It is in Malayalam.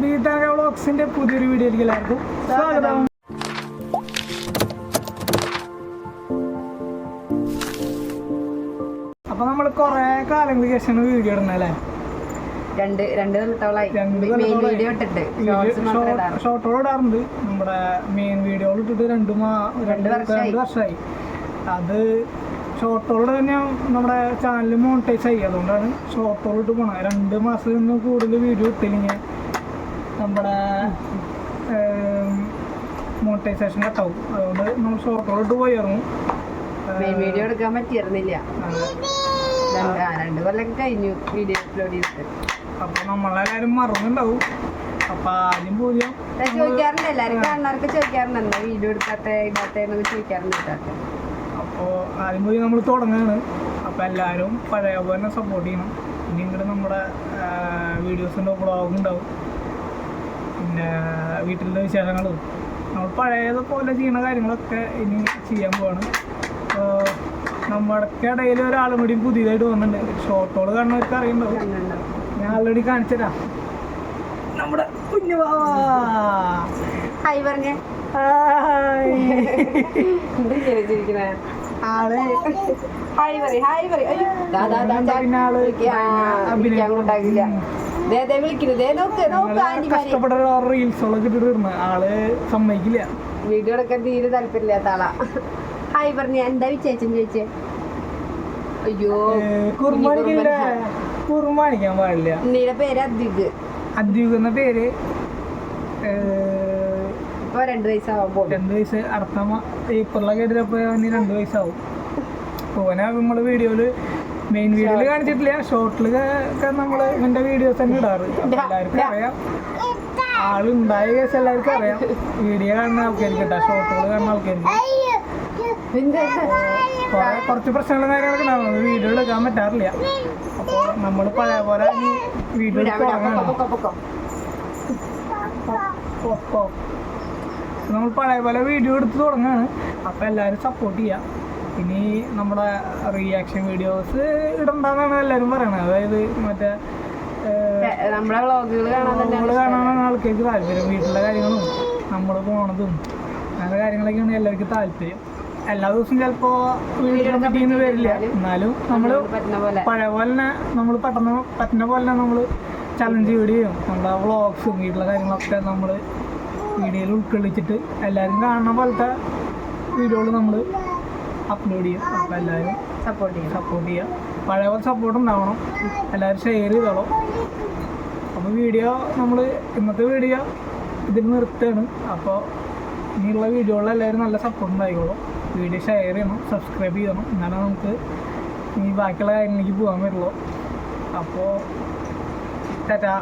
അഭിതാര വ്ളോഗ്സിന്റെ പുതിയൊരു വീഡിയോയിലേക്ക് എല്ലാവർക്കും സ്വാഗതം. അപ്പൊ നമ്മൾ കൊറേ കാലങ്ങൾക്ക് ശേഷം വീഡിയോ ഇടണല്ലേ, ഷോർട്ടോട് ഇടാറുണ്ട്. നമ്മുടെ മെയിൻ വീഡിയോകൾ ഇട്ടിട്ട് രണ്ട് വർഷമായി. അത് ഷോർട്ടോട് തന്നെ നമ്മുടെ ചാനൽ മോണിറ്റൈസ് ആയി, അതുകൊണ്ടാണ് ഷോർട്ടോട് ഇട്ട് പോണത്. 2 മാസത്തിൽ നിന്ന് കൂടുതൽ വീഡിയോ ഇട്ടില്ലെങ്കിൽ നമ്മുടെ മോണിറ്റൈസേഷൻ കട്ടാവും. അതുകൊണ്ട് നമ്മൾ ഷോർട്ടോട് പോയിരുന്നു. വീഡിയോ എടുക്കാൻ പറ്റിയിരുന്നില്ല, 2 കൊല്ലം കഴിഞ്ഞു വീഡിയോ അപ്ലോഡ് ചെയ്തിട്ട്. അപ്പൊ നമ്മളെല്ലാരും മറന്നുണ്ടാവും. അപ്പൊ ആദ്യം പോലും ചോദിക്കാറുണ്ട്, എല്ലാരും കാണുന്നവർക്ക് ചോദിക്കാറുണ്ട് എന്താ വീഡിയോ ഇടാത്തന്നൊക്കെ ചോദിക്കാറുണ്ട്. അപ്പോൾ ആദ്യം പോയി നമ്മൾ തുടങ്ങുകയാണ്. അപ്പോൾ എല്ലാവരും പഴയ പോലെ സപ്പോർട്ട് ചെയ്യണം. ഇനി ഇങ്ങോട്ട് നമ്മുടെ വീഡിയോസിൻ്റെ വ്ളോഗ് ഉണ്ടാവും, പിന്നെ വീട്ടിലെ വിശേഷങ്ങളും നമ്മൾ പഴയതുപോലെ ചെയ്യുന്ന കാര്യങ്ങളൊക്കെ ഇനി ചെയ്യാൻ പോവാണ്. അപ്പോൾ നമ്മുടെ ഇടയിൽ ഒരാളും കൂടി പുതിയതായിട്ട് വന്നിട്ടുണ്ട്. ഷോർട്ടോട് കാണുന്നവർക്ക് അറിയുന്നുണ്ടാവും. ഞാൻ ആൾറെഡി കാണിച്ചുതരാം. നമ്മുടെ കുഞ്ഞു ഹായ് പറഞ്ഞേ, ആള് കഷ്ടപ്പെട്ട റീൽസുകളൊക്കെ ഇട്ടിരുന്നു. ആള് സമ്മതിക്കില്ല, വീഡിയോ എടുക്കാൻ തീരെ താല്പര്യമില്ലാത്ത ആളാ. ഹായ് പറഞ്ഞ എന്താ വിശേഷം ചോദിച്ചേ? അയ്യോ കുറുമാണിക്കാൻ പാടില്ല. നീയുടെ പേര് അദ്വിക്. അദ്വിക് എന്ന പേര് ഇപ്പൊ 2 വയസ്സാവുമ്പോ 2 വയസ്സ് അടുത്ത ഏപ്രിലൊക്കെ എടുത്തപ്പോ 2 വയസ്സാവും. ഓനെ നമ്മള് വീഡിയോയില് മെയിൻ വീഡിയോയില് കാണിച്ചിട്ടില്ല, ഷോർട്ടിലൊക്കെ നമ്മള് ഇവന്റെ വീഡിയോസ് തന്നെ ഇടാറ്. എല്ലാവർക്കും അറിയാം, ആളുണ്ടായ കേസ് എല്ലാവർക്കും അറിയാം. വീഡിയോ കാണുന്ന ആൾക്കാർക്ക് കേട്ടാ, ഷോർട്ടുകൾ കാണുന്ന ആൾക്കാർക്ക് കുറച്ച് പ്രശ്നങ്ങളും കാര്യങ്ങളൊക്കെ ഉണ്ടാവും. വീഡിയോ എടുക്കാൻ പറ്റാറില്ല. അപ്പോൾ നമ്മൾ പഴയ പോലെ വീഡിയോ നമ്മൾ പഴയ പോലെ വീഡിയോ എടുത്ത് തുടങ്ങാണ്. അപ്പോൾ എല്ലാവരും സപ്പോർട്ട് ചെയ്യാം. ഇനി നമ്മുടെ റിയാക്ഷൻ വീഡിയോസ് ഇടണ്ടെന്നാണ് എല്ലാവരും പറയണത്. അതായത് മറ്റേ നമ്മള് കാണാനാണ് ആൾക്കാർക്ക് താല്പര്യം. വീട്ടിലെ കാര്യങ്ങളും നമ്മൾ പോണതും അങ്ങനത്തെ കാര്യങ്ങളൊക്കെയാണ് എല്ലാവർക്കും താല്പര്യം. എല്ലാ ദിവസവും ചിലപ്പോൾ വീഡിയോ പറ്റിയെന്ന് വരില്ല, എന്നാലും നമ്മൾ പഴയ പോലെ തന്നെ നമ്മൾ പറ്റുന്ന പോലെ തന്നെ നമ്മൾ ചലഞ്ച് വീഡിയോ നമ്മുടെ വ്ളോഗ്സും വീട്ടിലെ കാര്യങ്ങളൊക്കെ നമ്മൾ വീഡിയോയിൽ ഉൾക്കൊള്ളിച്ചിട്ട് എല്ലാവരും കാണുന്ന പോലത്തെ വീഡിയോകൾ നമ്മൾ അപ്ലോഡ് ചെയ്യും. അപ്പോൾ എല്ലാവരും സപ്പോർട്ട് ചെയ്യുക. പഴയ പോലെ സപ്പോർട്ട് ഉണ്ടാവണം, എല്ലാവരും ഷെയർ ചെയ്തോളൂ. അപ്പോൾ വീഡിയോ ഇന്നത്തെ വീഡിയോ ഇതിൽ നിർത്തുകയാണ്. അപ്പോൾ ഇനിയുള്ള വീഡിയോകളിൽ എല്ലാവരും നല്ല സപ്പോർട്ട് ഉണ്ടായിക്കോളും. വീഡിയോ ഷെയർ ചെയ്യണം, സബ്സ്ക്രൈബ് ചെയ്യണം, എന്നാലേ നമുക്ക് ഇനി ബാക്കിയുള്ള കാര്യങ്ങളിലേക്ക് പോകാൻ പറ്റുള്ളൂ. അപ്പോൾ ടാറ്റാ.